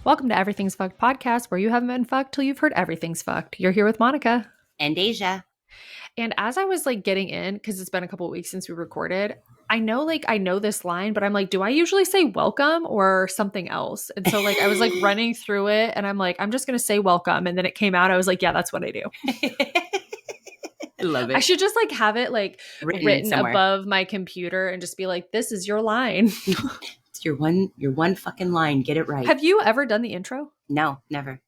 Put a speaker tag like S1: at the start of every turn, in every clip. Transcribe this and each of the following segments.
S1: Welcome to Everything's Fucked podcast, where you haven't been fucked till you've heard everything's fucked. You're here with Monica.
S2: And Asia.
S1: And as I was getting in, because it's been a couple of weeks since we recorded, I know this line, but I'm like, do I usually say welcome or something else? And so I was running through it and I'm like, I'm just going to say welcome. And then it came out. I was like, yeah, that's what I do.
S2: I love it.
S1: I should just have it written above my computer and just be like, this is your line.
S2: It's your one fucking line. Get it right.
S1: Have you ever done the intro?
S2: No, never.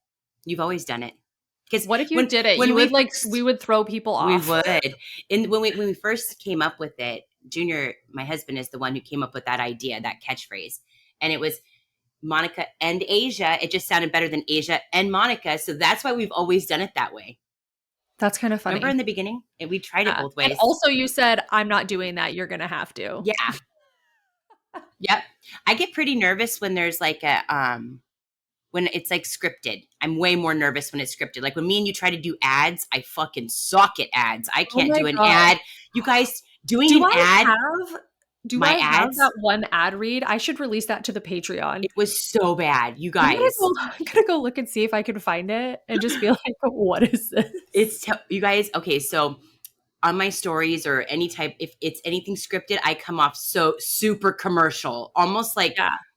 S2: You've always done it.
S1: Because what if you did it? We would throw people off.
S2: We would. And when we first came up with it, Junior, my husband, is the one who came up with that idea, that catchphrase. And it was Monica and Asia. It just sounded better than Asia and Monica. So that's why we've always done it that way.
S1: That's kind of funny.
S2: Remember in the beginning? And we tried it both ways.
S1: And also you said, I'm not doing that. You're going to have to.
S2: Yeah. Yep. I get pretty nervous when there's when it's scripted. I'm way more nervous when it's scripted. Like when me and you try to do ads, I fucking suck at ads. I can't do an ad. You guys doing an ad.
S1: Do I have that one ad read? I should release that to the Patreon.
S2: It was so bad, you guys.
S1: I'm gonna go look and see if I can find it and just be like, what is this?
S2: You guys, okay, so on my stories or any type, if it's anything scripted, I come off so super commercial, almost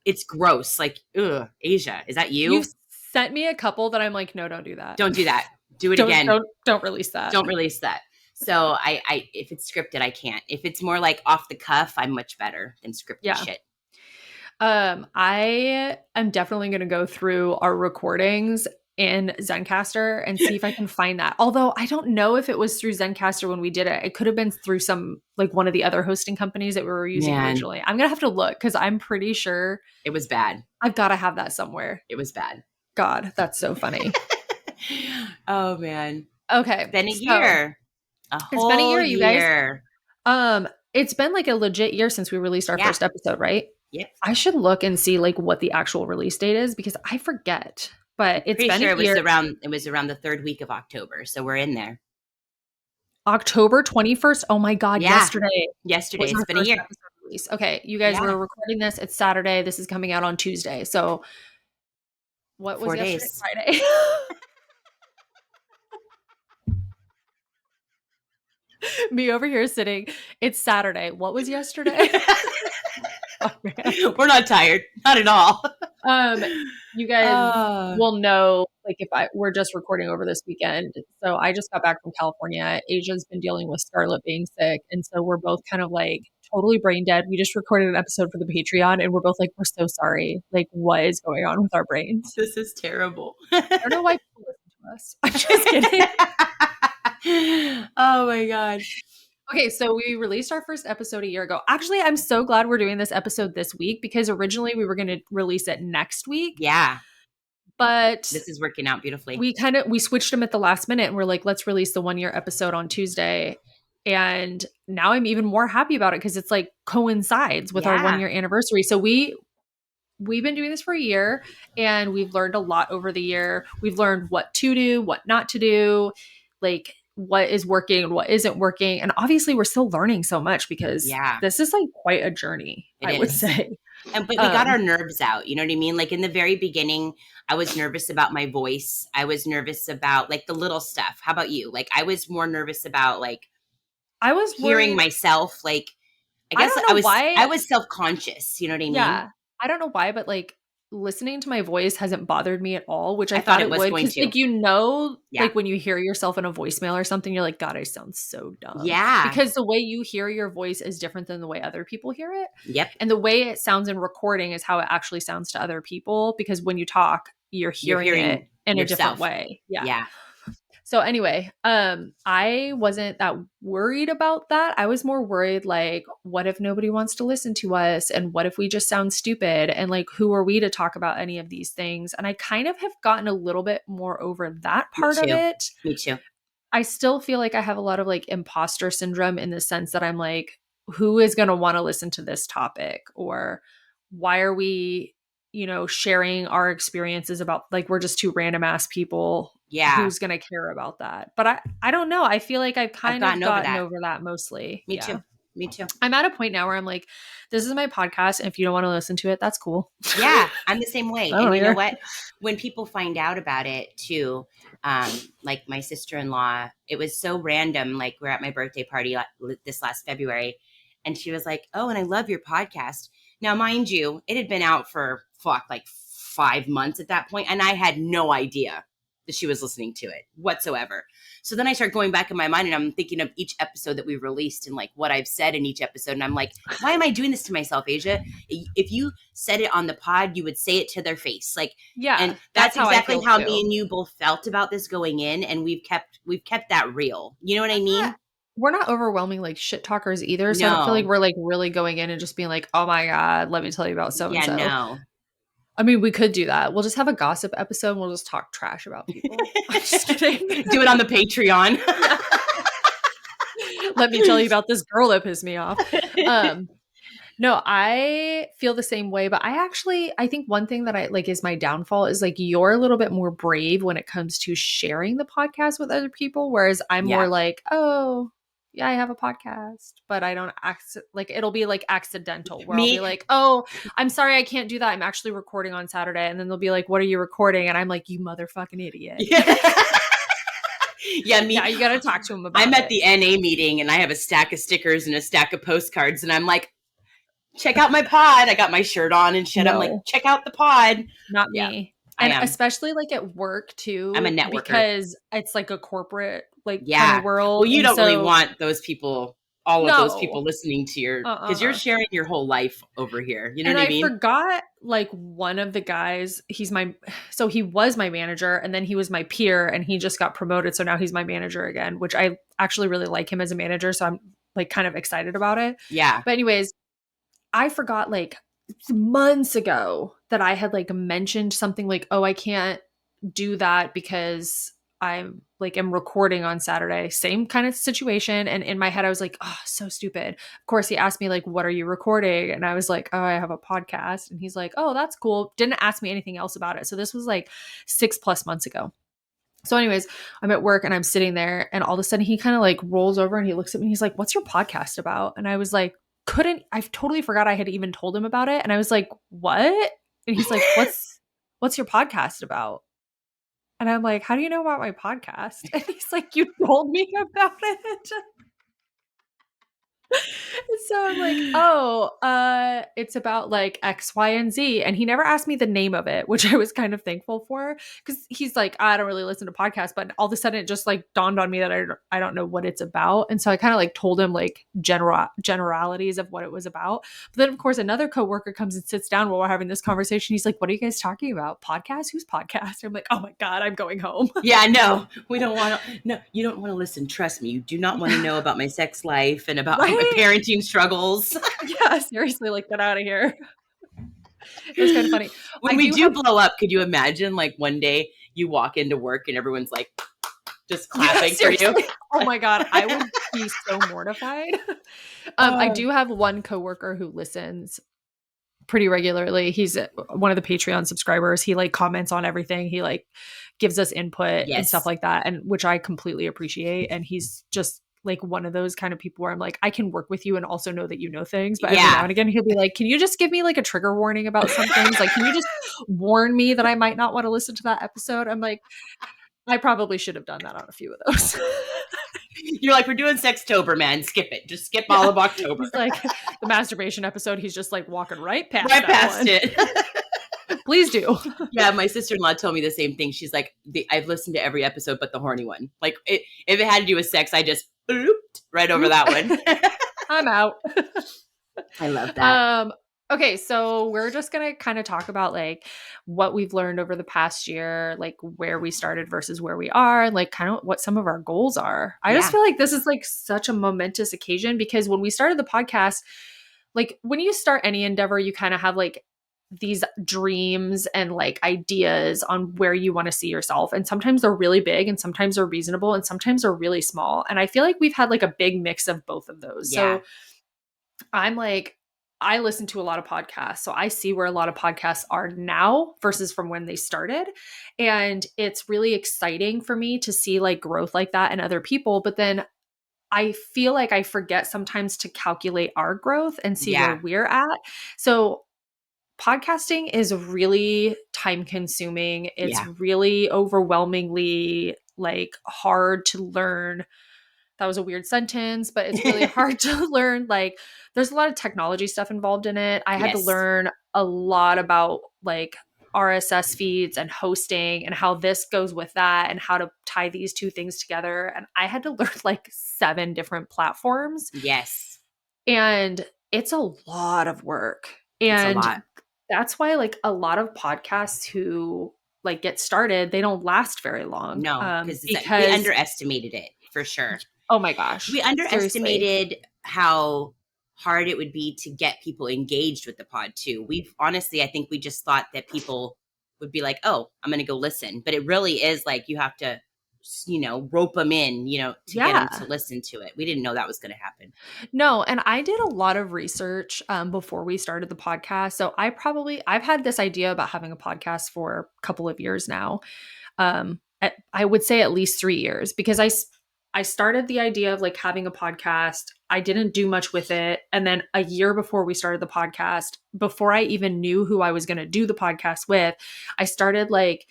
S2: it's gross. Ugh, Asia, is that you?
S1: You've sent me a couple that I'm like, no, don't do that.
S2: Don't do that. Do it again.
S1: Don't release that.
S2: Don't release that. So I if it's scripted, I can't. If it's more off the cuff, I'm much better than scripted shit.
S1: I am definitely going to go through our recordings in Zencastr and see if I can find that. Although I don't know if it was through Zencastr when we did it. It could have been through some one of the other hosting companies that we were using originally. I'm going to have to look because I'm pretty sure
S2: it was bad.
S1: I've got to have that somewhere.
S2: It was bad.
S1: God, that's so funny.
S2: Oh man.
S1: Okay.
S2: It's been a year.
S1: It's been a year, you guys. It's been a legit year since we released our first episode, right?
S2: Yep.
S1: I should look and see what the actual release date is because I forget. But it's been a year.
S2: It was around the third week of October, so we're in there.
S1: October 21st. Oh my God!
S2: Yeah.
S1: Yesterday.
S2: It's been a year.
S1: Release. Okay, you guys were recording this. It's Saturday. This is coming out on Tuesday. So, what was
S2: 4
S1: yesterday?
S2: days.
S1: Friday. Me over here sitting. It's Saturday. What was yesterday?
S2: We're not tired. Not at all.
S1: You guys will know if we're just recording over this weekend. So I just got back from California. Asia's been dealing with Scarlett being sick. And so we're both kind of totally brain dead. We just recorded an episode for the Patreon and we're both we're so sorry. What is going on with our brains?
S2: This is terrible.
S1: I don't know why people listen to us. I'm just kidding.
S2: Oh my God.
S1: Okay, so we released our first episode a year ago. Actually, I'm so glad we're doing this episode this week because originally we were going to release it next week.
S2: Yeah.
S1: But
S2: this is working out beautifully.
S1: We switched them at the last minute and we're let's release the 1 year episode on Tuesday. And now I'm even more happy about it because it's coincides with our 1 year anniversary. So we've been doing this for a year and we've learned a lot over the year. We've learned what to do, what not to do, what is working and what isn't working. And obviously we're still learning so much because this is quite a journey, I would say.
S2: But we got our nerves out. You know what I mean? In the very beginning, I was nervous about my voice. I was nervous about the little stuff. How about you? I was more nervous about
S1: I was
S2: hearing myself. I guess I was self-conscious. You know what I mean?
S1: Yeah. I don't know why, but listening to my voice hasn't bothered me at all, which I thought it would. Because when you hear yourself in a voicemail or something, you're like, God, I sound so dumb.
S2: Yeah.
S1: Because the way you hear your voice is different than the way other people hear it.
S2: Yep.
S1: And the way it sounds in recording is how it actually sounds to other people. Because when you talk, you're hearing it in a different way. Yeah.
S2: Yeah.
S1: So anyway, I wasn't that worried about that. I was more worried, what if nobody wants to listen to us? And what if we just sound stupid? And who are we to talk about any of these things? And I kind of have gotten a little bit more over that part of it.
S2: Me too.
S1: I still feel I have a lot of imposter syndrome in the sense that I'm who is going to want to listen to this topic? Or why are we, sharing our experiences about we're just two random ass people.
S2: Yeah.
S1: Who's going to care about that? But I don't know. I feel I've kind of gotten over that mostly.
S2: Me too. Me too.
S1: I'm at a point now where I'm like, this is my podcast. And if you don't want to listen to it, that's cool.
S2: Yeah, I'm the same way.
S1: I don't
S2: And you know
S1: either.
S2: what? When people find out about it too, like my sister-in-law, it was so random. Like we're at my birthday party this last February, and she was like, "Oh, and I love your podcast." Now, mind you, it had been out for like 5 months at that point, and I had no idea that she was listening to it whatsoever. So then I start going back in my mind and I'm thinking of each episode that we released and like what I've said in each episode. And I'm like, why am I doing this to myself, Asia? If you said it on the pod, you would say it to their face. Like,
S1: yeah,
S2: and that's
S1: how
S2: exactly how
S1: too.
S2: me and you both felt about this going in. And we've kept that real. You know what I mean?
S1: We're not overwhelming like shit talkers either. So I don't feel like we're like really going in and just being like, oh my God, let me tell you about so-and-so.
S2: Yeah, no.
S1: I mean, we could do that. We'll just have a gossip episode and we'll just talk trash about people. I'm just kidding.
S2: Do it on the Patreon.
S1: Let me tell you about this girl that pissed me off. No, I feel the same way, but I think one thing that I like is my downfall is like you're a little bit more brave when it comes to sharing the podcast with other people, whereas I'm more like, oh, yeah, I have a podcast, but I don't it'll be like accidental where I'll be like, oh, I'm sorry, I can't do that. I'm actually recording on Saturday. And then they'll be like, what are you recording? And I'm like, you motherfucking idiot.
S2: Yeah, me.
S1: Yeah, you got to talk to him about it.
S2: I'm at the NA meeting and I have a stack of stickers and a stack of postcards. And I'm like, check out my pod. I got my shirt on and shit. No. I'm like, check out the pod.
S1: Not me. And especially like at work too.
S2: I'm a networker.
S1: Because it's like a corporate kind of world.
S2: Well, you don't really want those people, all of those people listening to your, because you're sharing your whole life over here. You know what I mean?
S1: I forgot like one of the guys, he was my manager and then he was my peer and he just got promoted. So now he's my manager again, which I actually really like him as a manager. So I'm like kind of excited about it.
S2: Yeah.
S1: But anyways, I forgot like months ago that I had like mentioned something like, oh, I can't do that because I'm like, am recording on Saturday, same kind of situation. And in my head, I was like, oh, so stupid. Of course, he asked me like, what are you recording? And I was like, oh, I have a podcast. And he's like, oh, that's cool. Didn't ask me anything else about it. So this was like 6+ months ago. So anyways, I'm at work and I'm sitting there and all of a sudden he kind of like rolls over and he looks at me and he's like, what's your podcast about? And I was like, I totally forgot I had even told him about it. And I was like, what? And he's like, what's your podcast about? And I'm like, how do you know about my podcast? And he's like, you told me about it. So I'm like, oh, it's about like X, Y, and Z. And he never asked me the name of it, which I was kind of thankful for. Because he's like, I don't really listen to podcasts. But all of a sudden it just like dawned on me that I don't know what it's about. And so I kind of like told him like generalities of what it was about. But then of course another coworker comes and sits down while we're having this conversation. He's like, what are you guys talking about? Podcast? Whose podcast? I'm like, oh my God, I'm going home.
S2: Yeah, no, we don't want to. No, you don't want to listen. Trust me. You do not want to know about my sex life and about my parenting struggles.
S1: Yeah, seriously, like get out of here. It was kind of funny.
S2: When we do blow up, could you imagine like one day you walk into work and everyone's like just clapping for you?
S1: Oh my God, I would be so mortified. I do have one coworker who listens pretty regularly. He's one of the Patreon subscribers. He like comments on everything. He like gives us input and stuff like that, and which I completely appreciate. And he's just like one of those kind of people where I'm like, I can work with you and also know that you know things. But every now and again, he'll be like, can you just give me like a trigger warning about some things? Like, can you just warn me that I might not want to listen to that episode? I'm like, I probably should have done that on a few of those.
S2: You're like, we're doing Sextober, man. Skip it. Just skip all of October.
S1: He's like the masturbation episode. He's just like walking right past
S2: it.
S1: Please do.
S2: Yeah, my sister-in-law told me the same thing. She's like, I've listened to every episode but the horny one. Like, if it had to do with sex, I just blooped right over that one.
S1: I'm out.
S2: I love that.
S1: Okay, so we're just going to kind of talk about like what we've learned over the past year, like where we started versus where we are, and like kind of what some of our goals are. I just feel like this is like such a momentous occasion because when we started the podcast, like when you start any endeavor, you kind of have like these dreams and like ideas on where you want to see yourself. And sometimes they're really big and sometimes they're reasonable and sometimes they're really small. And I feel like we've had like a big mix of both of those. Yeah. So I'm like, I listen to a lot of podcasts. So I see where a lot of podcasts are now versus from when they started. And it's really exciting for me to see like growth like that in other people. But then I feel like I forget sometimes to calculate our growth and see where
S2: Yeah.
S1: we're at. So podcasting is really time consuming. It's
S2: Yeah.
S1: really overwhelmingly like hard to learn. That was a weird sentence, but it's really hard to learn. Like, there's a lot of technology stuff involved in it. I had to
S2: Yes.
S1: learn a lot about like RSS feeds and hosting and how this goes with that and how to tie these two things together. And I had to learn like 7 different platforms.
S2: Yes.
S1: And it's a lot of work.
S2: It's a lot.
S1: And that's why like a lot of podcasts who like get started, they don't last very long.
S2: No, because we
S1: Because
S2: underestimated it for sure.
S1: oh my gosh,
S2: We
S1: seriously.
S2: underestimated how hard it would be to get people engaged with the pod too. We've honestly, I think we just thought that people would be like, "Oh, I'm going to go listen," but it really is like you have to, rope them in, to get them to
S1: Yeah.
S2: listen to it. We didn't know that was going to happen.
S1: No, and I did a lot of research before we started the podcast. So I've had this idea about having a podcast for a couple of years now. I would say at least 3 years because I started the idea of like having a podcast. I didn't do much with it. And then a year before we started the podcast, before I even knew who I was going to do the podcast with, I started like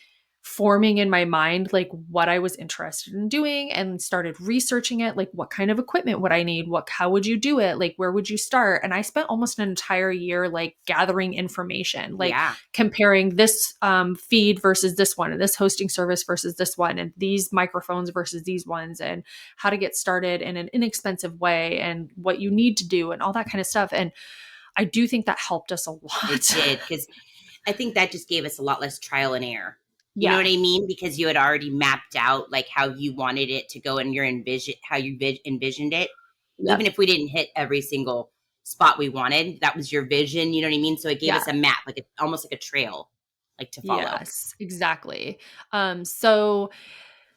S1: forming in my mind like what I was interested in doing and started researching it, like what kind of equipment would I need, how would you do it, like where would you start. And I spent almost an entire year like gathering information, like
S2: Yeah.
S1: comparing this feed versus this one and this hosting service versus this one and these microphones versus these ones and how to get started in an inexpensive way and what you need to do and all that kind of stuff. And I do think that helped us a
S2: It
S1: lot.
S2: did, because I think that just gave us a lot less trial and error. You know
S1: Yeah.
S2: what I mean? Because you had already mapped out like how you wanted it to go and how you envisioned it.
S1: Yep.
S2: Even if we didn't hit every single spot we wanted, that was your vision. You know what I mean? So it gave us a map, like almost like a trail, like to follow.
S1: Yes, exactly. So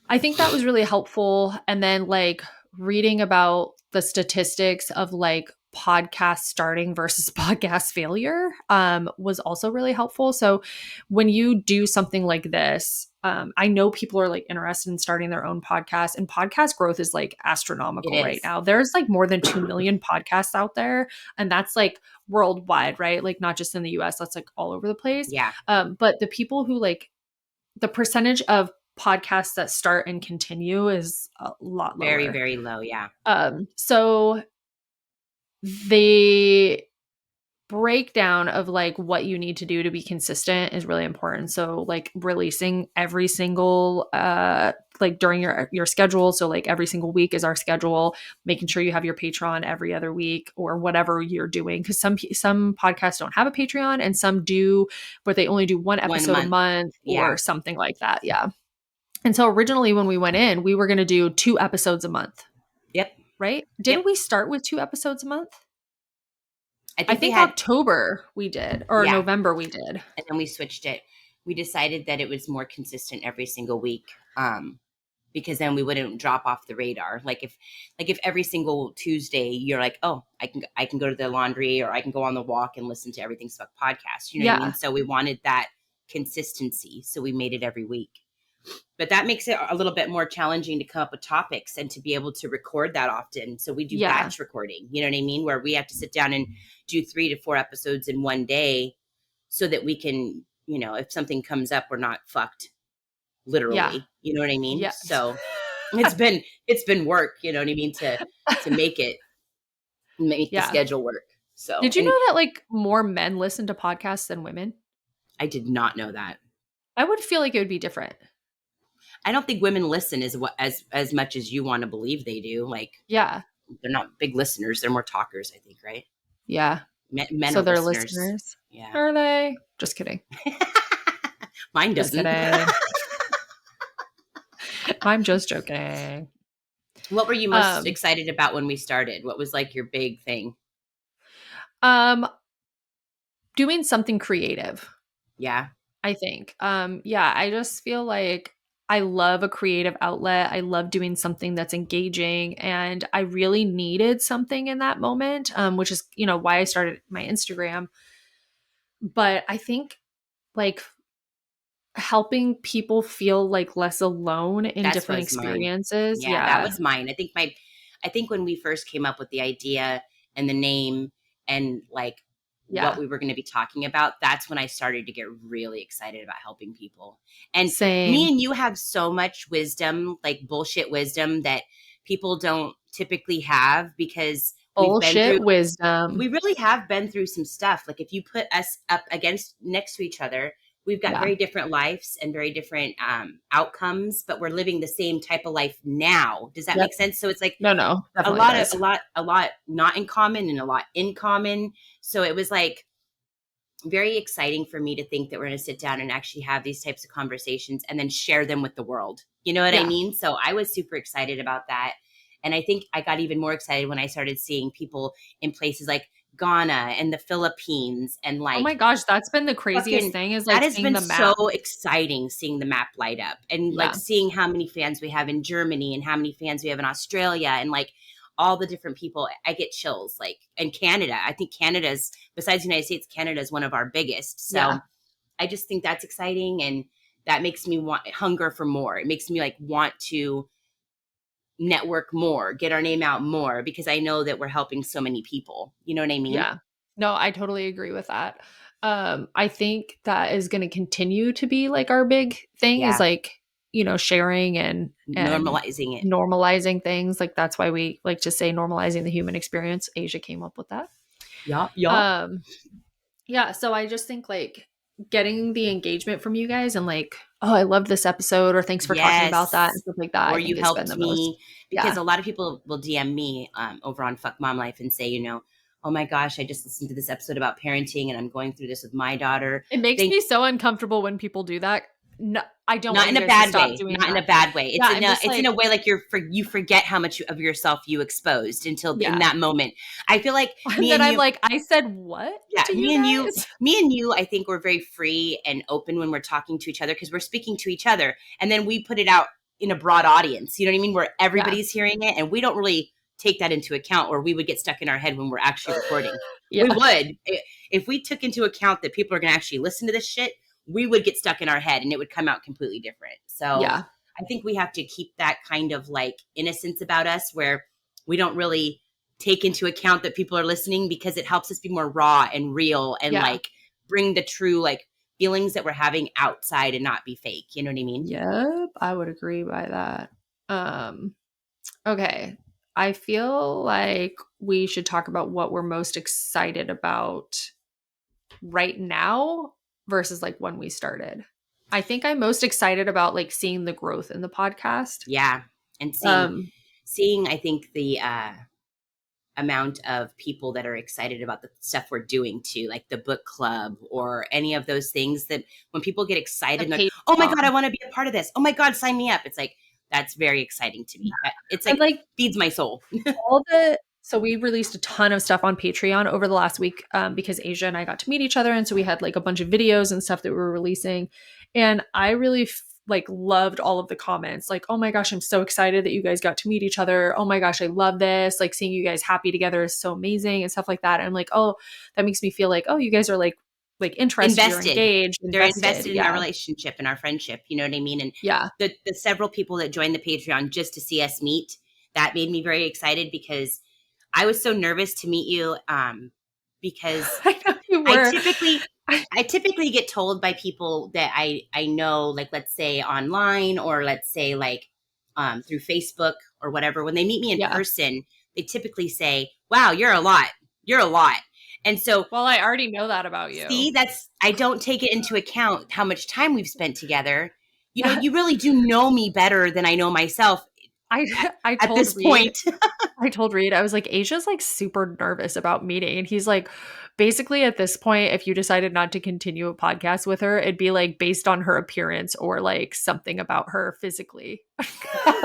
S1: I think that was really helpful. And then like reading about the statistics of like podcast starting versus podcast failure was also really helpful. So when you do something like this, I know people are like interested in starting their own podcast, and podcast growth is like
S2: It
S1: astronomical right
S2: is.
S1: now. There's like more than 2 million podcasts out there, and that's like worldwide, right? Like not just in the US, that's like all over the place.
S2: Yeah.
S1: But the people who like the percentage of podcasts that start and continue is a lot lower.
S2: Very, very low. Yeah.
S1: So the breakdown of like what you need to do to be consistent is really important. So like releasing every single like during your schedule. So like every single week is our schedule, making sure you have your Patreon every other week or whatever you're doing. Cause some podcasts don't have a Patreon and some do, but they only do one episode a month
S2: Yeah.
S1: or something like that. Yeah. And so originally when we went in, we were going to do 2 episodes a month.
S2: Yep.
S1: Right? Didn't we start with 2 episodes a month? I think October we did, or November we did.
S2: And then we switched it. We decided that it was more consistent every single week. Because then we wouldn't drop off the radar. Like if every single Tuesday you're like, oh, I can go to the laundry or I can go on the walk and listen to Everything's Fuck podcast. You know what I mean? So we wanted that consistency. So we made it every week. But that makes it a little bit more challenging to come up with topics and to be able to record that often. So we do batch recording, you know what I mean? Where we have to sit down and do 3 to 4 episodes in one day so that we can, if something comes up, we're not fucked literally. You know what I mean?
S1: Yes.
S2: So it's been work, you know what I mean? To make the schedule work. So
S1: did you know that like more men listen to podcasts than women?
S2: I did not know that.
S1: I would feel like it would be different.
S2: I don't think women listen as much as you want to believe they do. Like, they're not big listeners; they're more talkers, I think, right?
S1: Yeah,
S2: men
S1: so
S2: are
S1: they're
S2: listeners. Yeah,
S1: are they? Just kidding.
S2: Mine doesn't.
S1: I'm just joking.
S2: What were you most excited about when we started? What was like your big thing?
S1: Doing something creative.
S2: Yeah.
S1: I think. I just feel like I love a creative outlet. I love doing something that's engaging, and I really needed something in that moment, which is, why I started my Instagram. But I think like helping people feel like less alone in different experiences.
S2: Mine. Yeah, that was mine. I I think when we first came up with the idea and the name and like what we were going to be talking about, that's when I started to get really excited about helping people. And me and you have so much wisdom, like bullshit wisdom that people don't typically have, because
S1: wisdom.
S2: We really have been through some stuff. Like if you put us up against next to each other, we've got very different lives and very different outcomes, but we're living the same type of life now. Does that make sense? So it's like
S1: no,
S2: a lot not in common and a lot in common. So it was like very exciting for me to think that we're going to sit down and actually have these types of conversations and then share them with the world. You know what I mean? So I was super excited about that. And I think I got even more excited when I started seeing people in places like Ghana and the Philippines and like,
S1: oh my gosh, that's been the craziest thing, is like
S2: that has been so exciting, seeing the map light up and like seeing how many fans we have in Germany and how many fans we have in Australia and like all the different people. I get chills. Like in Canada, I think Canada's, besides the United States, Canada is one of our biggest. So I just think that's exciting, and that makes me hunger for more. It makes me like want to network more, get our name out more, because I know that we're helping so many people. You know what I mean?
S1: Yeah. No, I totally agree with that. I think that is going to continue to be like our big thing, is like, you know, sharing and normalizing things. Like that's why we like to say normalizing the human experience. Asia came up with that. Yeah. So I just think like getting the engagement from you guys and like, oh, I loved this episode, or thanks for talking about that and stuff like that.
S2: Or you helped me, because a lot of people will DM me over on Fuck Mom Life and say, you know, oh my gosh, I just listened to this episode about parenting and I'm going through this with my daughter.
S1: It makes me so uncomfortable when people do that. No, I don't.
S2: Not in a bad way. Not in a bad way. It's in a way like you forget how much of yourself you exposed until in that moment. I feel like
S1: me and I'm like, I said what?
S2: Yeah, me and you. I think we're very free and open when we're talking to each other, because we're speaking to each other, and then we put it out in a broad audience. You know what I mean? Where everybody's hearing it, and we don't really take that into account, or we would get stuck in our head when we're actually recording. We would, if we took into account that people are going to actually listen to this shit, we would get stuck in our head and it would come out completely different. So I think we have to keep that kind of like innocence about us, where we don't really take into account that people are listening, because it helps us be more raw and real and like bring the true like feelings that we're having outside and not be fake. You know what I mean?
S1: Yep. I would agree by that. Okay. I feel like we should talk about what we're most excited about right now versus like when we started. I think I'm most excited about like seeing the growth in the podcast.
S2: Yeah. And seeing I think the amount of people that are excited about the stuff we're doing too, like the book club or any of those things, that when people get excited, like, oh my God, I want to be a part of this. Oh my God, sign me up. It's like, that's very exciting to me. It's like feeds my soul.
S1: So we released a ton of stuff on Patreon over the last week because Asia and I got to meet each other. And so we had like a bunch of videos and stuff that we were releasing. And I really like loved all of the comments. Like, oh my gosh, I'm so excited that you guys got to meet each other. Oh my gosh, I love this. Like seeing you guys happy together is so amazing and stuff like that. And I'm like, oh, that makes me feel like, oh, you guys are like interested,
S2: invested.
S1: You're engaged.
S2: They're invested in our relationship and our friendship. You know what I mean? And the several people that joined the Patreon just to see us meet, that made me very excited, because I was so nervous to meet you because I typically get told by people that I know, like, let's say online, or let's say like through Facebook or whatever, when they meet me in person, they typically say, wow, you're a lot. You're a lot. And so,
S1: well, I already know that about you.
S2: See, I don't take it into account how much time we've spent together. You know, you really do know me better than I know myself.
S1: I told
S2: this point,
S1: I told Reed, I was like, Asia's like super nervous about meeting. And he's like, basically at this point, if you decided not to continue a podcast with her, it'd be like based on her appearance or like something about her physically. And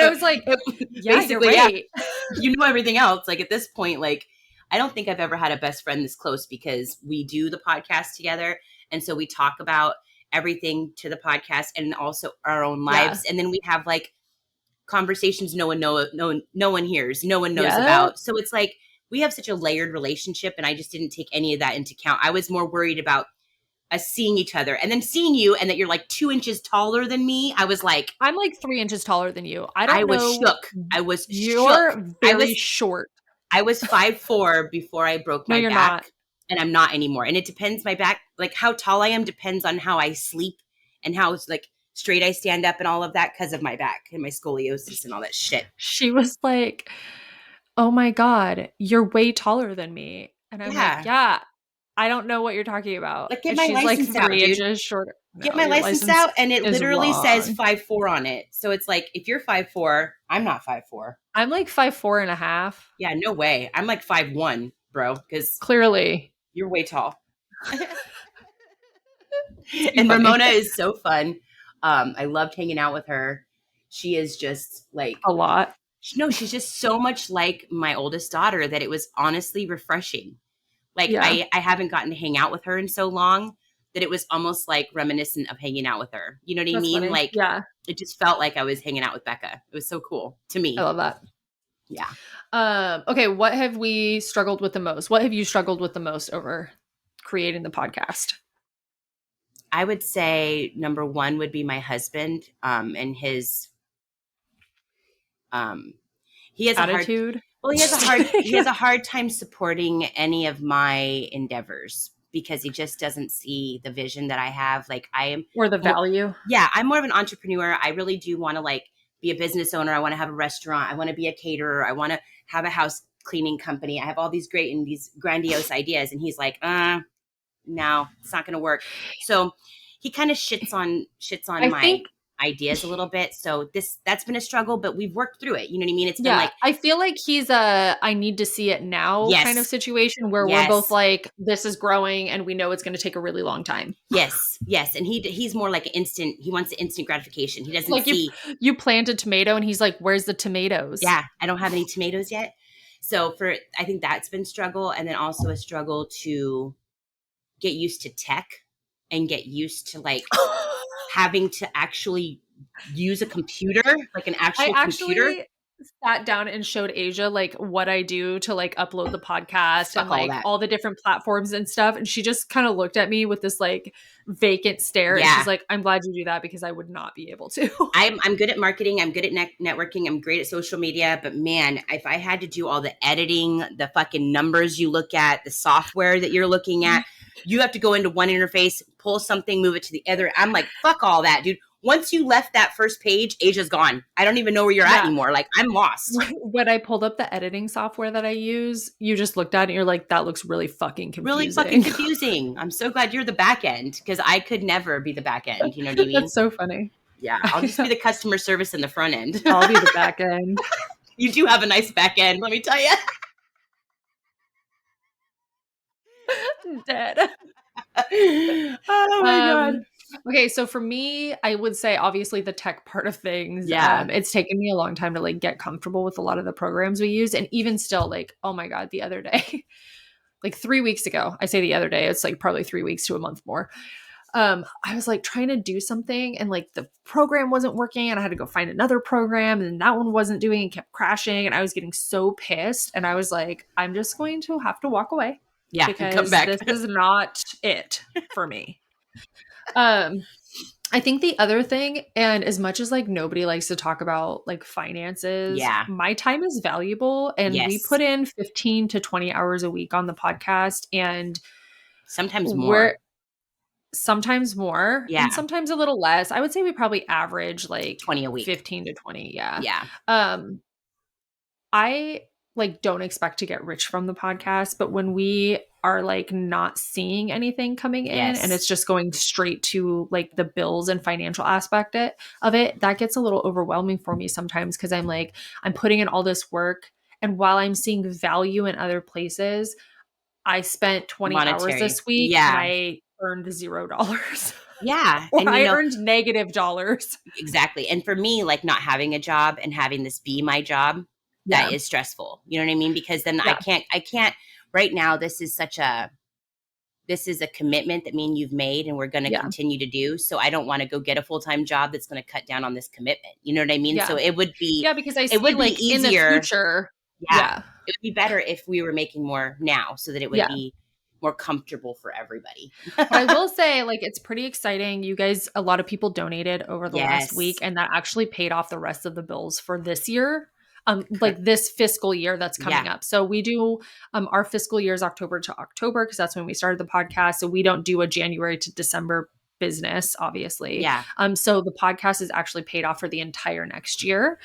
S1: I was like, yeah, you're right.
S2: Yeah. You know everything else. Like at this point, like, I don't think I've ever had a best friend this close, because we do the podcast together. And so we talk about everything to the podcast and also our own lives. And then we have like conversations no one hears, no one knows about. So it's like we have such a layered relationship, and I just didn't take any of that into account. I was more worried about us seeing each other and then seeing you and that you're like 2 inches taller than me. I was like,
S1: I'm like 3 inches taller than you. I
S2: was
S1: know.
S2: shook. I was
S1: You're
S2: shook.
S1: very short.
S2: I was 5'4" before I broke my
S1: No, you're
S2: back.
S1: not.
S2: And I'm not anymore. And it depends, my back, like how tall I am depends on how I sleep and how like straight I stand up and all of that because of my back and my scoliosis and all that shit.
S1: She was like, oh my God, you're way taller than me. And I'm like, yeah, I don't know what you're talking about.
S2: Like, get
S1: and
S2: my
S1: she's
S2: license
S1: like 3
S2: out, dude.
S1: inches shorter.
S2: Get
S1: No,
S2: my
S1: your
S2: license out, and it
S1: is
S2: literally says
S1: wrong.
S2: 5'4" on it. So it's like, if you're 5'4", I'm not 5'4".
S1: I'm like 5'4" and a half.
S2: Yeah, no way. I'm like 5'1", bro, because
S1: Clearly.
S2: you're way tall. And Ramona is so fun. I loved hanging out with her. She is just like
S1: a lot.
S2: No, she's just so much like my oldest daughter that it was honestly refreshing. Like, I haven't gotten to hang out with her in so long that it was almost like reminiscent of hanging out with her. You know what I mean?
S1: Funny.
S2: Like, it just felt like I was hanging out with Becca. It was so cool to me.
S1: I love that.
S2: Yeah.
S1: Okay. What have we struggled with the most? What have you struggled with the most over creating the podcast?
S2: I would say number one would be my husband, and his, he has
S1: attitude.
S2: He has a hard time supporting any of my endeavors because he just doesn't see the vision that I have. Like, I am,
S1: or the value.
S2: Yeah. I'm more of an entrepreneur. I really do want to like be a business owner. I want to have a restaurant. I want to be a caterer. I want to have a house cleaning company. I have all these great and these grandiose ideas. And he's like, no, it's not going to work. So he kind of shits on my ideas a little bit. So that's been a struggle, but we've worked through it. You know what I mean? It's been like,
S1: I feel like he's I need to see it now kind of situation where we're both like, this is growing and we know it's going to take a really long time.
S2: Yes. And he's more like he wants the instant gratification. He doesn't
S1: like
S2: see.
S1: You plant a tomato and he's like, where's the tomatoes?
S2: Yeah. I don't have any tomatoes yet. So I think that's been struggle. And then also a struggle to get used to tech and get used to like having to actually use a computer, like an actual computer.
S1: I sat down and showed Asia like what I do to like upload the podcast and like all the different platforms and stuff. And she just kind of looked at me with this like vacant stare. Yeah. And she's like, I'm glad you do that because I would not be able to.
S2: I'm good at marketing. I'm good at networking. I'm great at social media. But man, if I had to do all the editing, the fucking numbers you look at, the software that you're looking at, you have to go into one interface, pull something, move it to the other. I'm like, fuck all that, dude. Once you left that first page, Asia's gone. I don't even know where you're at anymore. Like, I'm lost.
S1: When I pulled up the editing software that I use, you just looked at it and you're like, that looks really fucking confusing.
S2: Really fucking confusing. I'm so glad you're the back end because I could never be the back end. You know what I mean?
S1: That's so funny.
S2: Yeah. I'll just be the customer service in the front end.
S1: I'll be the back end.
S2: You do have a nice back end, let me tell you.
S1: Dead.
S2: Oh my God.
S1: Okay, so for me, I would say obviously the tech part of things.
S2: Yeah.
S1: It's taken me a long time to like get comfortable with a lot of the programs we use. And even still, like, oh my God, the other day, like 3 weeks ago, I say the other day, it's like probably 3 weeks to a month more. I was like trying to do something and like the program wasn't working and I had to go find another program and that one wasn't doing and kept crashing. And I was getting so pissed. And I was like, I'm just going to have to walk away.
S2: Yeah,
S1: because
S2: come back.
S1: This is not it for me. I think the other thing, and as much as like nobody likes to talk about like finances, my time is valuable and we put in 15 to 20 hours a week on the podcast and
S2: sometimes more.
S1: Sometimes more.
S2: Yeah.
S1: And sometimes a little less. I would say we probably average like
S2: 20 a week.
S1: 15 to 20. Yeah.
S2: Yeah.
S1: I like don't expect to get rich from the podcast, but when we are like not seeing anything coming in and it's just going straight to like the bills and financial aspect of it, that gets a little overwhelming for me sometimes because I'm like, I'm putting in all this work and while I'm seeing value in other places, I spent 20 hours this week and I earned $0.
S2: Yeah.
S1: Or I earned $-
S2: Exactly. And for me, like not having a job and having this be my job, that is stressful. You know what I mean? Because then I can't right now. This is a commitment that me and you've made and we're going to continue to do. So I don't want to go get a full-time job that's going to cut down on this commitment. You know what I mean? So it would be,
S1: because I see it would like be easier in the future.
S2: It would be better if we were making more now so that it would be more comfortable for everybody.
S1: But I will say, like, it's pretty exciting. You guys, a lot of people donated over the last week,
S2: Yes.
S1: and that actually paid off the rest of the bills for this year. Like this fiscal year that's coming
S2: Yeah.
S1: up. So we do our fiscal year is October to October because that's when we started the podcast. So we don't do a January to December business, obviously.
S2: Yeah.
S1: So the podcast is actually paid off for the entire next year.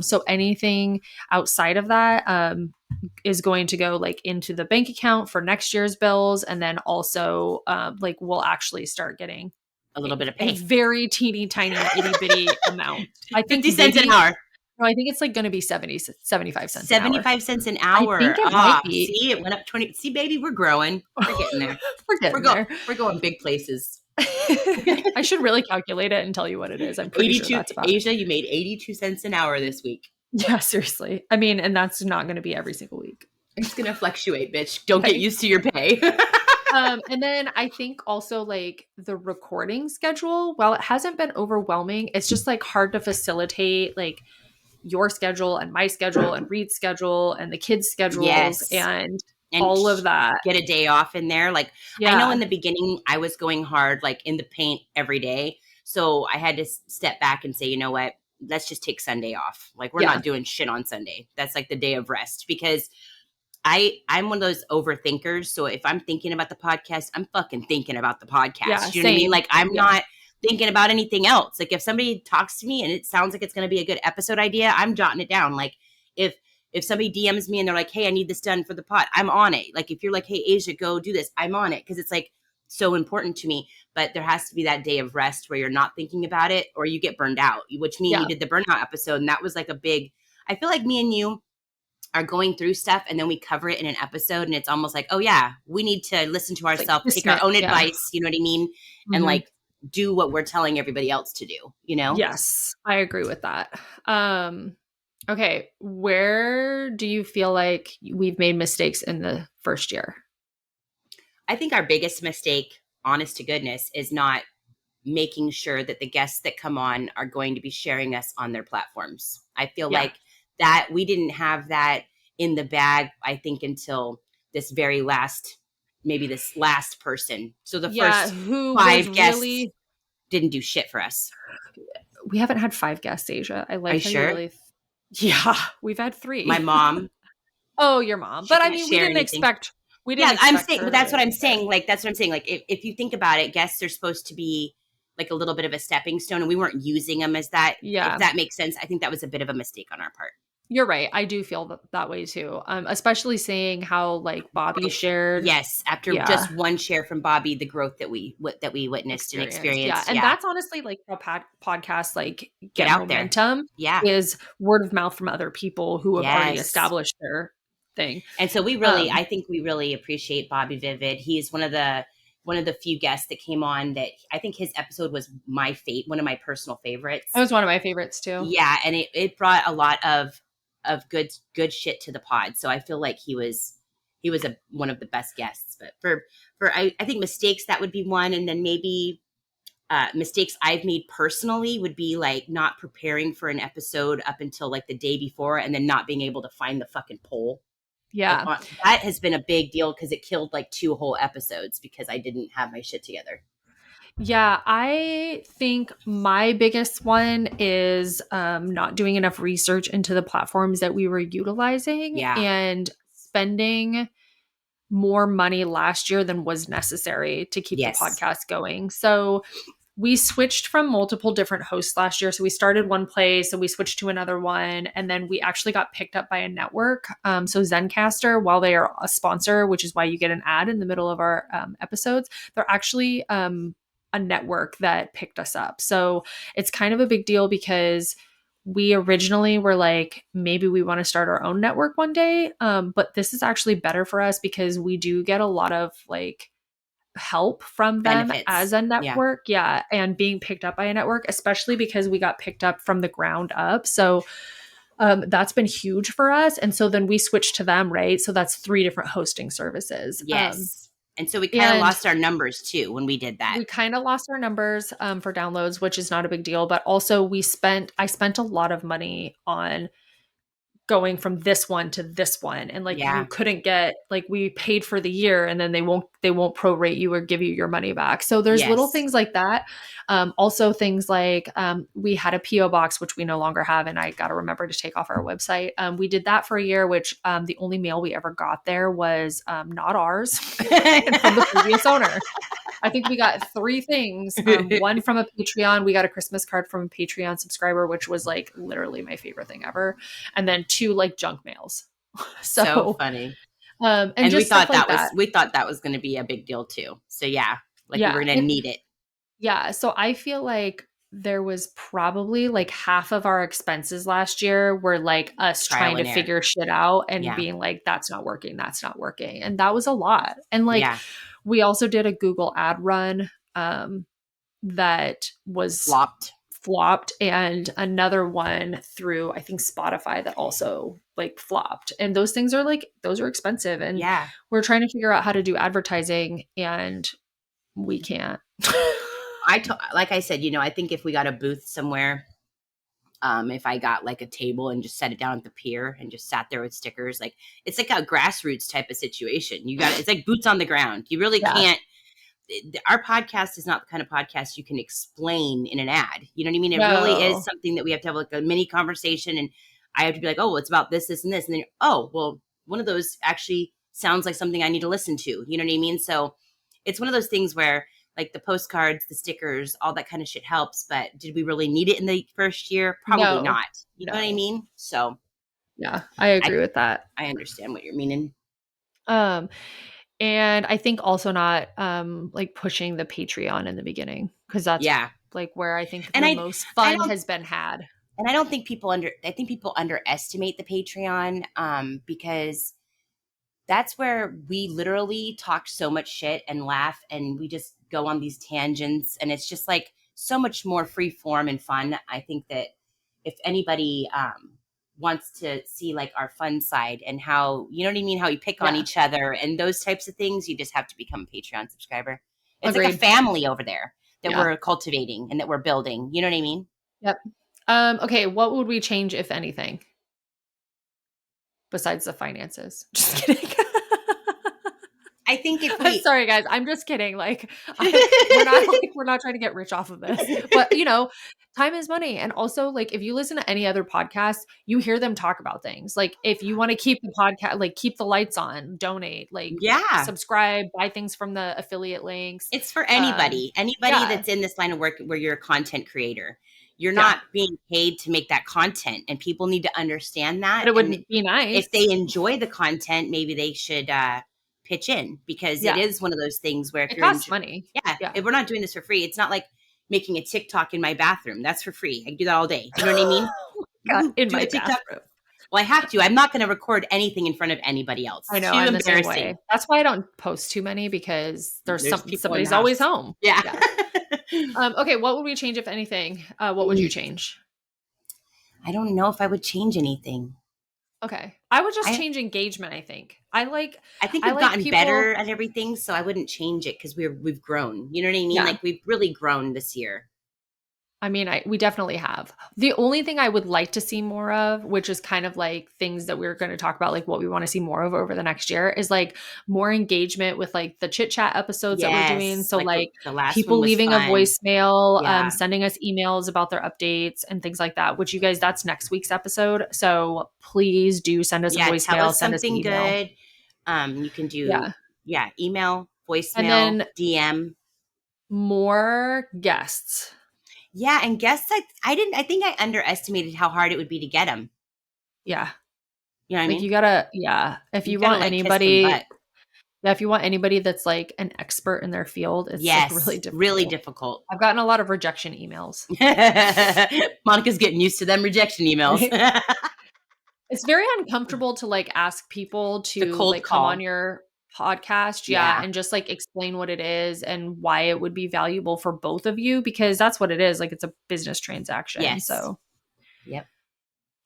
S1: So anything outside of that, is going to go like into the bank account for next year's bills, and then also like we'll actually start getting
S2: A little bit of
S1: a
S2: pay.
S1: very teeny tiny itty bitty amount. I think
S2: 50 cents an hour.
S1: No, I think it's like going to be 75 cents
S2: 75 cents an
S1: I
S2: hour.
S1: think it might be.
S2: See, it went up 20. See, baby, we're growing. We're getting there.
S1: We're
S2: going big places.
S1: I should really calculate it and tell you what it is. I'm pretty sure that's about.
S2: Asia, you made 82 cents an hour this week.
S1: Yeah, seriously. I mean, and that's not going to be every single week.
S2: It's going to fluctuate, bitch. Don't get used to your pay.
S1: And then I think also like the recording schedule, while it hasn't been overwhelming, it's just like hard to facilitate like your schedule and my schedule and Reed's schedule and the kids' schedules and all of that.
S2: Get a day off in there. Like, I know in the beginning I was going hard, like in the paint every day. So I had to step back and say, you know what? Let's just take Sunday off. Like, we're not doing shit on Sunday. That's like the day of rest, because I'm one of those overthinkers. So if I'm thinking about the podcast, I'm fucking thinking about the podcast.
S1: Yeah,
S2: you know what I mean? Like, I'm not thinking about anything else. Like, if somebody talks to me and it sounds like it's going to be a good episode idea, I'm jotting it down. Like, if somebody DMs me and they're like, hey, I need this done for the pod, I'm on it. Like, if you're like, hey, Asia, go do this, I'm on it, because it's like so important to me. But there has to be that day of rest where you're not thinking about it, or you get burned out, which me and you did the burnout episode. And that was like a big, I feel like me and you are going through stuff and then we cover it in an episode, and it's almost like, oh yeah, we need to listen to ourselves, like, take our own advice, you know what I mean? Mm-hmm. And like do what we're telling everybody else to do, you know?
S1: Yes, I agree with that. Okay, where do you feel like we've made mistakes in the first year?
S2: I think our biggest mistake, honest to goodness, is not making sure that the guests that come on are going to be sharing us on their platforms. I feel like that we didn't have that in the bag, I think, until this very last, maybe this last person. So the first 5 guests didn't do shit for us.
S1: We haven't had 5 guests, Asia. I like.
S2: Are you sure?
S1: Yeah, we've had 3.
S2: My mom.
S1: Oh, your mom. But I mean, we didn't expect.
S2: I'm saying, but that's what I'm saying. Like, that's what I'm saying. Like, if you think about it, guests are supposed to be like a little bit of a stepping stone, and we weren't using them as that. Yeah. If that makes sense. I think that was a bit of a mistake on our part.
S1: You're right. I do feel that way too. Especially seeing how like Bobby shared.
S2: Yes. After just one share from Bobby, the growth that we witnessed and experienced.
S1: Yeah. And that's honestly like how podcasts like get
S2: out
S1: momentum.
S2: There.
S1: Is word of mouth from other people who have already established their thing.
S2: And so we really, I think we really appreciate Bobby Vivid. He's one of the few guests that came on that I think his episode was one of my personal favorites.
S1: It was one of my favorites too.
S2: Yeah. And it brought a lot of good shit to the pod. So I feel like he was one of the best guests. But for I think mistakes, that would be one. And then maybe mistakes I've made personally would be like not preparing for an episode up until like the day before, and then not being able to find the fucking poll.
S1: Yeah.
S2: Like, that has been a big deal, because it killed like 2 whole episodes because I didn't have my shit together.
S1: Yeah, I think my biggest one is not doing enough research into the platforms that we were utilizing and spending more money last year than was necessary to keep the podcast going. So we switched from multiple different hosts last year. So we started one place and we switched to another one. And then we actually got picked up by a network. So Zencastr, while they are a sponsor, which is why you get an ad in the middle of our episodes, they're actually a network that picked us up. So it's kind of a big deal, because we originally were like, maybe we want to start our own network one day. But this is actually better for us because we do get a lot of like help from them as a network. Yeah. And being picked up by a network, especially because we got picked up from the ground up. So that's been huge for us. And so then we switched to them, right? So that's 3 different hosting services.
S2: Yes. And so we kind of lost our numbers too when we did that.
S1: We kind of lost our numbers for downloads, which is not a big deal. But also I spent a lot of money on going from this one to this one, and like you
S2: Yeah.
S1: couldn't get, like, we paid for the year and then they won't prorate you or give you your money back. So there's little
S2: Yes.
S1: things like that. Also things like we had a PO box, which we no longer have, and I got to remember to take off our website. We did that for a year, which the only mail we ever got there was not ours and from the previous owner. I think we got 3 things. One from a Patreon. We got a Christmas card from a Patreon subscriber, which was like literally my favorite thing ever. And then 2 like junk mails.
S2: So funny.
S1: And
S2: And
S1: just stuff like that.
S2: we thought that was going to be a big deal too. So yeah, like we
S1: Yeah.
S2: were going to need it.
S1: Yeah. So I feel like there was probably like half of our expenses last year were like us
S2: Trial
S1: trying to
S2: and error.
S1: figure shit out and
S2: Yeah.
S1: being like, that's not working. That's not working. And that was a lot. And like,
S2: Yeah.
S1: we also did a Google ad run that was flopped, and another one through, I think, Spotify that also like flopped. And those things are like, those are expensive. And
S2: Yeah.
S1: we're trying to figure out how to do advertising, and we can't.
S2: Like I said, you know, I think if we got a booth somewhere, if I got like a table and just set it down at the pier and just sat there with stickers, like it's like a grassroots type of situation. It's like boots on the ground. You really can't. Our podcast is not the kind of podcast you can explain in an ad. You know what I mean? It really is something that we have to have like a mini conversation, and I have to be like, oh, well, it's about this, this, and this. And then, oh, well, one of those actually sounds like something I need to listen to. You know what I mean? So it's one of those things where like the postcards, the stickers, all that kind of shit helps. But did we really need it in the first year? Probably not. You know what I mean? So
S1: yeah, I agree with that.
S2: I understand what you're meaning.
S1: And I think also not like pushing the Patreon in the beginning, because that's like where I think the most fun has been had.
S2: And I don't think people underestimate the Patreon because that's where we literally talk so much shit and laugh, and we just go on these tangents, and it's just like so much more free form and fun. I think that if anybody wants to see like our fun side and how, you know what I mean, how we pick on each other and those types of things, you just have to become a Patreon subscriber. It's like a family over there that we're cultivating and that we're building. You know what I mean?
S1: Yep. Okay, what would we change, if anything, besides the finances? Just kidding.
S2: I think if
S1: I'm sorry, guys. I'm just kidding. Like, we're not trying to get rich off of this. But, you know, time is money. And also, like, if you listen to any other podcast, you hear them talk about things. Like, if you want to keep the podcast, like, keep the lights on, donate, like, subscribe, buy things from the affiliate links.
S2: It's for anybody. That's in this line of work where you're a content creator. You're not being paid to make that content, and people need to understand that.
S1: But it would be nice.
S2: If they enjoy the content, maybe they should pitch in, because it is one of those things where if
S1: it costs money.
S2: If we're not doing this for free, it's not like making a TikTok in my bathroom. That's for free. I can do that all day. You know what I mean?
S1: God, in my bathroom.
S2: Well, I have to. I'm not going to record anything in front of anybody else.
S1: I know. I'm embarrassing. The same way. That's why I don't post too many, because there's somebody's always home.
S2: Yeah.
S1: Okay. What would we change, if anything? What would you change?
S2: I don't know if I would change anything.
S1: Okay. I would just change engagement, I think. I think
S2: we've gotten better at everything, so I wouldn't change it because we've grown. You know what I mean? Yeah. Like, we've really grown this year.
S1: I mean, we definitely have. The only thing I would like to see more of, which is kind of like things that we're going to talk about, like what we want to see more of over the next year, is like more engagement with like the chit chat episodes that we're doing. So like
S2: the last
S1: people leaving a voicemail, sending us emails about their updates and things like that, which you guys, that's next week's episode. So please do send us a voicemail.
S2: Tell us
S1: send
S2: something
S1: us an email.
S2: Good. You can do email, voicemail, and then DM.
S1: More guests.
S2: Yeah, and guests, I think I underestimated how hard it would be to get them.
S1: Yeah.
S2: You know what I mean?
S1: You gotta, if you want anybody, if you want anybody that's like an expert in their field, it's like
S2: really difficult.
S1: I've gotten a lot of rejection emails.
S2: Monica's getting used to them rejection emails.
S1: It's very uncomfortable to like ask people to like come on your podcast and just like explain what it is and why it would be valuable for both of you, because that's what it is. Like, it's a business transaction. So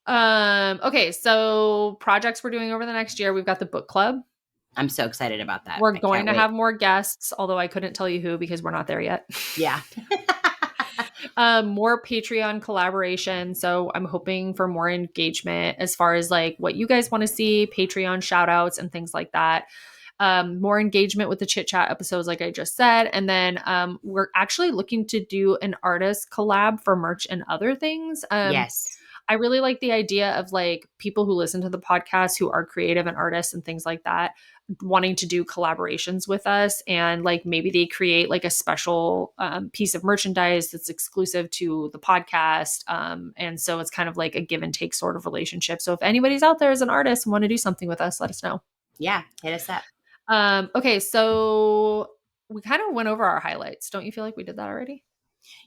S1: okay, so projects we're doing over the next year, we've got the book club.
S2: I'm so excited about that.
S1: We're going to have more guests, although I couldn't tell you who because we're not there yet. More Patreon collaboration. So I'm hoping for more engagement as far as like what you guys want to see, Patreon shout outs and things like that. More engagement with the chit chat episodes, like I just said. And then we're actually looking to do an artist collab for merch and other things.
S2: Yes.
S1: I really like the idea of like people who listen to the podcast who are creative and artists and things like that wanting to do collaborations with us, and like maybe they create like a special piece of merchandise that's exclusive to the podcast, and so it's kind of like a give and take sort of relationship. So if anybody's out there as an artist and want to do something with us, let us know.
S2: Yeah, hit us up.
S1: Okay, so we kind of went over our highlights. Don't you feel like we did that already?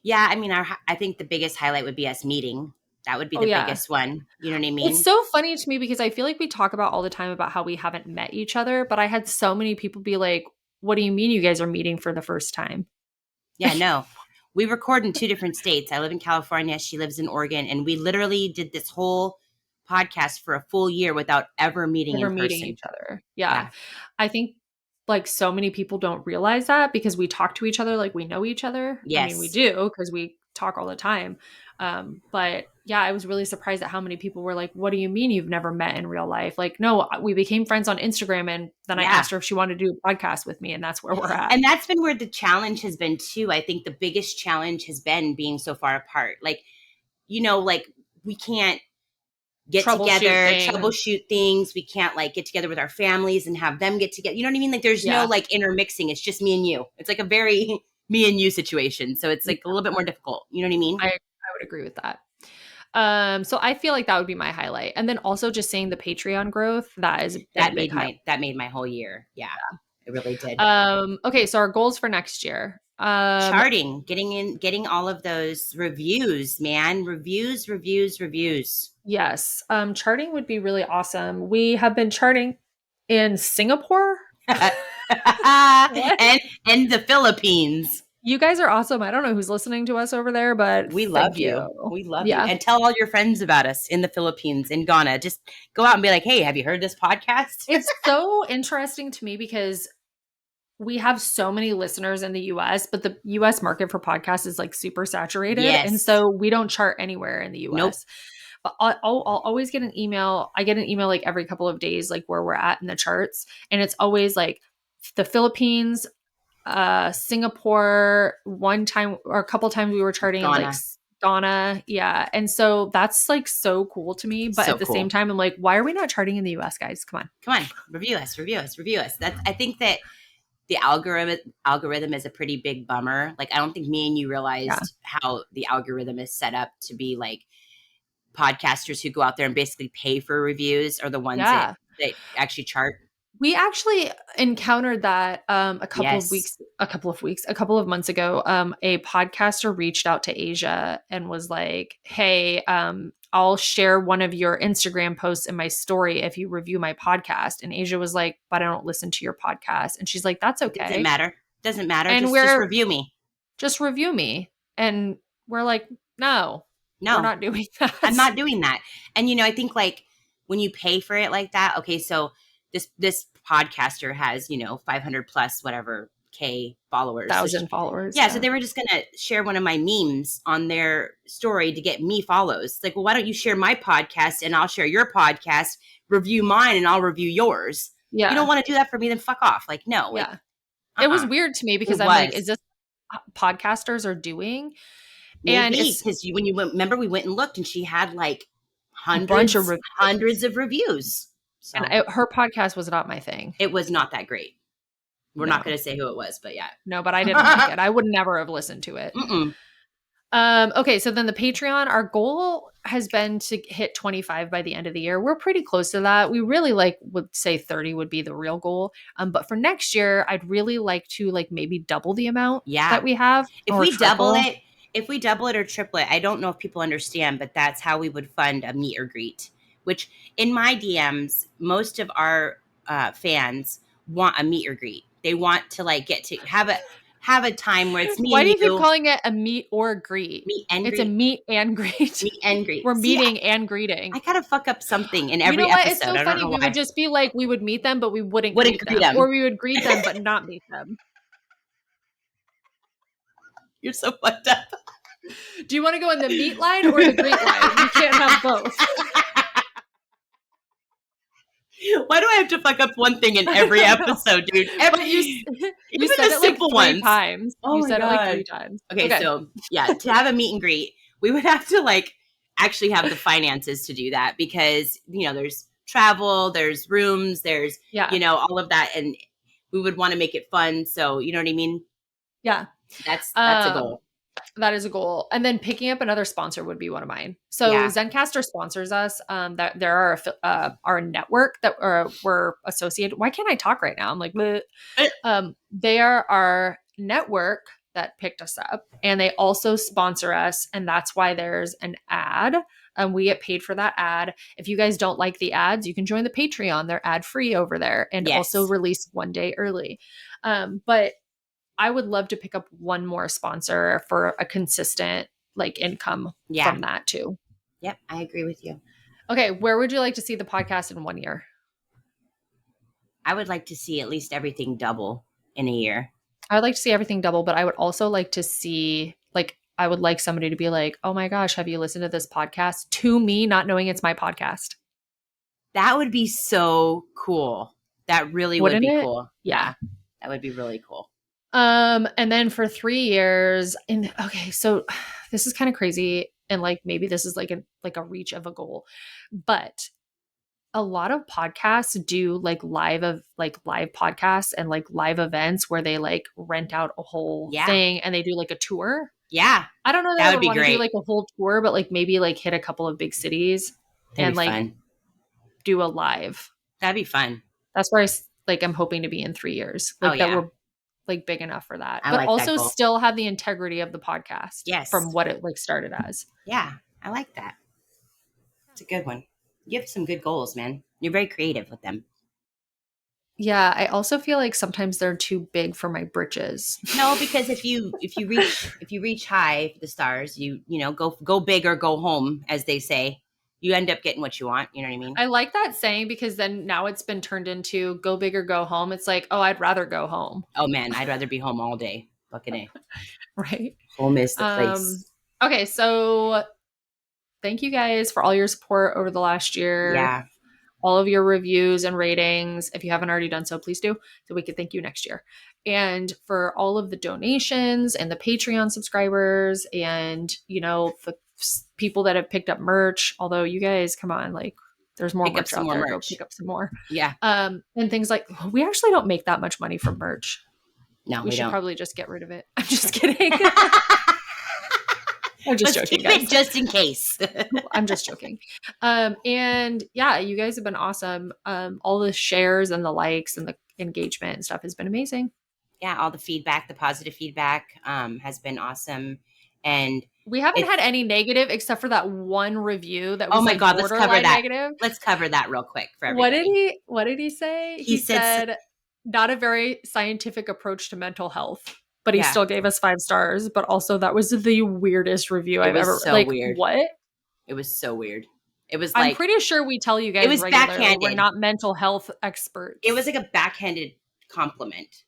S2: Yeah, I mean, I think the biggest highlight would be us meeting. That would be the biggest one. You know what I mean?
S1: It's so funny to me because I feel like we talk about all the time about how we haven't met each other, but I had so many people be like, what do you mean you guys are meeting for the first time?
S2: Yeah, no. We record in 2 different states. I live in California. She lives in Oregon. And we literally did this whole podcast for a full year without ever meeting in person.
S1: Each other. Yeah. I think like so many people don't realize that because we talk to each other like we know each other.
S2: Yes.
S1: I mean, we do because we talk all the time. But yeah, I was really surprised at how many people were like, what do you mean you've never met in real life? Like, no, we became friends on Instagram, and then I asked her if she wanted to do a podcast with me, and that's where we're at.
S2: And that's been where the challenge has been too. I think the biggest challenge has been being so far apart. Like, you know, like we can't get together, troubleshoot things. We can't like get together with our families and have them get together. You know what I mean? Like there's no like intermixing. It's just me and you. It's like a very me and you situation. So it's like a little bit more difficult. You know what I mean?
S1: I would agree with that. So I feel like that would be my highlight. And then also just seeing the Patreon growth, that made
S2: my whole year. Yeah. It really did.
S1: Okay, so our goals for next year.
S2: Charting, getting all of those reviews, man. Reviews.
S1: Yes. Charting would be really awesome. We have been charting in Singapore
S2: and the Philippines.
S1: You guys are awesome. I don't know who's listening to us over there, but
S2: we love you. We love you. And tell all your friends about us in the Philippines, in Ghana. Just go out and be like, hey, have you heard this podcast?
S1: It's so interesting to me because we have so many listeners in the US, but the US market for podcasts is like super saturated. Yes. And so we don't chart anywhere in the US. Nope. But I'll always get an email. I get an email like every couple of days, like where we're at in the charts. And it's always like the Philippines, Singapore, one time or a couple times we were charting in like Ghana. Yeah. And so that's like so cool to me. But so at the same time, I'm like, why are we not charting in the US, guys? Come on.
S2: Review us. I think that the algorithm is a pretty big bummer. Like, I don't think me and you realized how the algorithm is set up to be like podcasters who go out there and basically pay for reviews are the ones that actually chart.
S1: We actually encountered that a couple of months ago. A podcaster reached out to Asia and was like, hey, I'll share one of your Instagram posts in my story if you review my podcast. And Asia was like, but I don't listen to your podcast. And she's like, that's okay.
S2: Doesn't matter. And just review me.
S1: Just review me. And we're like, no, we're not doing that.
S2: I'm not doing that. And, you know, I think like when you pay for it like that, okay, so this podcaster has, 500 plus whatever K followers.
S1: 1,000 followers.
S2: Yeah. So they were just going to share one of my memes on their story to get me follows. Like, well, why don't you share my podcast and I'll share your podcast, review mine and I'll review yours. Yeah. You don't want to do that for me, then fuck off. Like, no. Like,
S1: It was weird to me because I'm like, is this podcasters are doing?
S2: Maybe, and because when you remember, we went and looked and she had like hundreds of reviews. So.
S1: And her podcast was not my thing.
S2: It was not that great. We're not going to say who it was, but yeah.
S1: No, but I didn't like it. I would never have listened to it. Okay, so then the Patreon, our goal has been to hit 25 by the end of the year. We're pretty close to that. We really would say 30 would be the real goal. But for next year, I'd really like to maybe double the amount that we have.
S2: If we double it or triple it, I don't know if people understand, but that's how we would fund a meet or greet. Which in my DMs, most of our fans want a meet or greet. They want to get to have a time where it's me.
S1: Why do you keep calling it a meet or greet? It's a meet and greet.
S2: Meet and greet.
S1: We're meeting and greeting.
S2: I gotta fuck up something in every episode.
S1: It's so funny. We would just be like, we would meet them, but we wouldn't greet them. Or we would greet them, but not meet them.
S2: You're so fucked up.
S1: Do you want to go in the meat line or the greet line? You can't have both.
S2: Why do I have to fuck up one thing in every episode, dude?
S1: You said it like three times. You said it like 3 times.
S2: Okay, so yeah, to have a meet and greet, we would have to like actually have the finances to do that because, you know, there's travel, there's rooms, there's, you know, all of that. And we would want to make it fun. So, you know what I mean?
S1: Yeah.
S2: That's a goal.
S1: That is a goal. And then picking up another sponsor would be one of mine. So Zencastr sponsors us. That there are our network that we're associated. Why can't I talk right now? I'm like, they are our network that picked us up, and they also sponsor us. And that's why there's an ad. We get paid for that ad. If you guys don't like the ads, you can join the Patreon. They're ad free over there and also release one day early. But I would love to pick up one more sponsor for a consistent like income from that too.
S2: Yep. I agree with you.
S1: Okay. Where would you like to see the podcast in 1 year?
S2: I would like to see at least everything double in a year.
S1: I would like to see everything double, but I would also like to see, like, I would like somebody to be like, oh my gosh, have you listened to this podcast? To me, not knowing it's my podcast.
S2: That would be so cool. That really would be cool. Yeah. That would be really cool.
S1: And then for 3 years so this is kind of crazy. And like, maybe this is like a reach of a goal, but a lot of podcasts do like live podcasts and like live events where they like rent out a whole thing and they do like a tour.
S2: Yeah.
S1: I don't know that I would want to do like a whole tour, but like maybe like hit a couple of big cities and like do a live.
S2: That'd be fun.
S1: That's where I'm hoping to be in 3 years. Like that we're like big enough for that. But also still have the integrity of the podcast.
S2: Yes.
S1: From what it like started as.
S2: Yeah. I like that. It's a good one. You have some good goals, man. You're very creative with them.
S1: Yeah, I also feel like sometimes they're too big for my britches.
S2: No, because if you reach high for the stars, you know, go big or go home, as they say. You end up getting what you want. You know what I mean?
S1: I like that saying because then now it's been turned into go big or go home. It's like, oh, I'd rather go home.
S2: Oh man, I'd rather be home all day. Fucking A.
S1: Right.
S2: Home is the place.
S1: Okay, so thank you guys for all your support over the last year.
S2: Yeah.
S1: All of your reviews and ratings. If you haven't already done so, please do, so we can thank you next year. And for all of the donations and the Patreon subscribers and, you know, the people that have picked up merch, although you guys, come on, like there's more merch out there. Go pick up some more.
S2: Yeah.
S1: And things like, we actually don't make that much money from merch.
S2: No,
S1: we should probably just get rid of it. I'm just kidding. I'm just joking,
S2: guys. Just in case.
S1: I'm just joking. And yeah, you guys have been awesome. All the shares and the likes and the engagement and stuff has been amazing.
S2: Yeah, all the feedback, the positive feedback has been awesome. And
S1: we haven't had any negative except for that one review that was
S2: oh my God, let's cover that.
S1: Negative.
S2: Let's cover that real quick for everybody.
S1: What did he say? He said not a very scientific approach to mental health. But he still gave us 5 stars. But also, that was the weirdest review I've ever.
S2: So weird.
S1: What?
S2: It was so weird. It was.
S1: I'm pretty sure we tell you guys. It was backhanded. We're not mental health experts.
S2: It was like a backhanded compliment.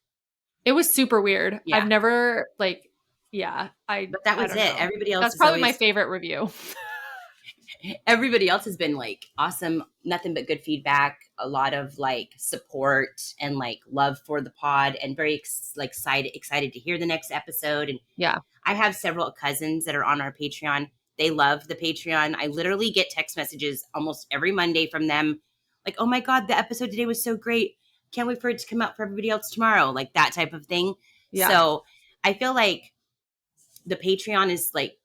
S1: It was super weird. Yeah. I've never
S2: But that was it. Know. Everybody else.
S1: That's probably my favorite review.
S2: Everybody else has been like awesome. Nothing but good feedback. A lot of like support and like love for the pod, and very excited to hear the next episode. And
S1: yeah,
S2: I have several cousins that are on our Patreon. They love the Patreon. I literally get text messages almost every Monday from them. Like, oh my God, the episode today was so great. Can't wait for it to come out for everybody else tomorrow. Like that type of thing. Yeah. So I feel like the Patreon is like,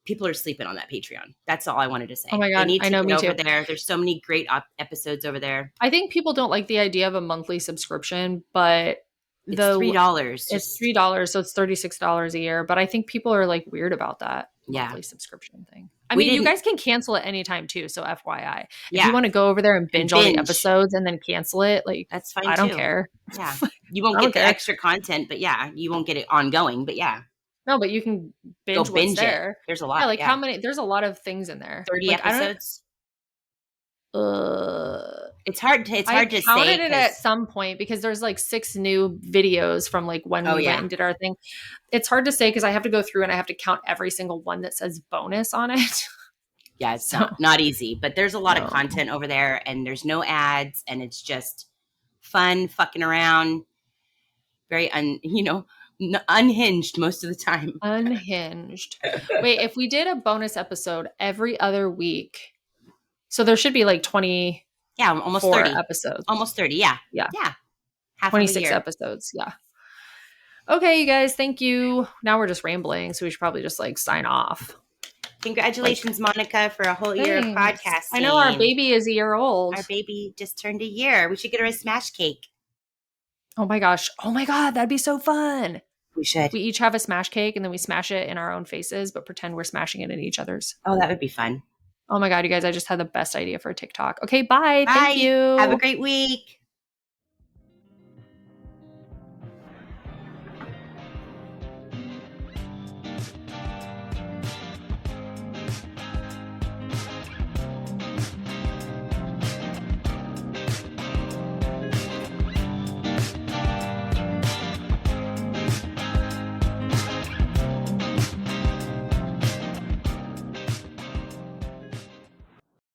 S2: people are sleeping on that Patreon. That's all I wanted to say.
S1: Oh my God.
S2: I know,
S1: me too.
S2: There. There's so many great episodes over there.
S1: I think people don't like the idea of a monthly subscription, but
S2: it's $3.
S1: It's $3. So it's $36 a year. But I think people are like weird about that monthly subscription thing. I mean, you guys can cancel it anytime too. So FYI, if you want to go over there and binge all the episodes and then cancel it, like
S2: that's fine.
S1: I don't care.
S2: Yeah. You won't get the extra content, but you won't get it ongoing, but yeah.
S1: No, but you can binge what's there.
S2: It. There's a lot.
S1: Yeah, how many? There's a lot of things in there.
S2: 30 episodes. It's hard to
S1: I
S2: say
S1: counted it at
S2: because
S1: some point because there's like 6 new videos from like when we went and did our thing. It's hard to say because I have to go through and I have to count every single one that says bonus on it.
S2: Yeah, it's not easy, but there's a lot of
S1: No.
S2: content over there and there's no ads and it's just fun fucking around. Very unhinged most of the time.
S1: Unhinged. Wait, if we did a bonus episode every other week, so there should be like 20
S2: Yeah, almost 30
S1: episodes.
S2: Almost 30. Yeah.
S1: Yeah.
S2: Yeah. Half
S1: 26
S2: of a year.
S1: episodes. Yeah. Okay, you guys, thank you. Now we're just rambling, so we should probably just like sign off.
S2: Congratulations, Monica, for a whole year of podcasting.
S1: I know our baby is a year old.
S2: Our baby just turned a year. We should get her a smash cake.
S1: Oh my gosh. Oh my God. That'd be so fun.
S2: We should.
S1: We each have a smash cake and then we smash it in our own faces, but pretend we're smashing it in each other's.
S2: Oh, that would be fun.
S1: Oh my God, you guys, I just had the best idea for a TikTok. Okay, bye.
S2: Bye.
S1: Thank you.
S2: Have a great week.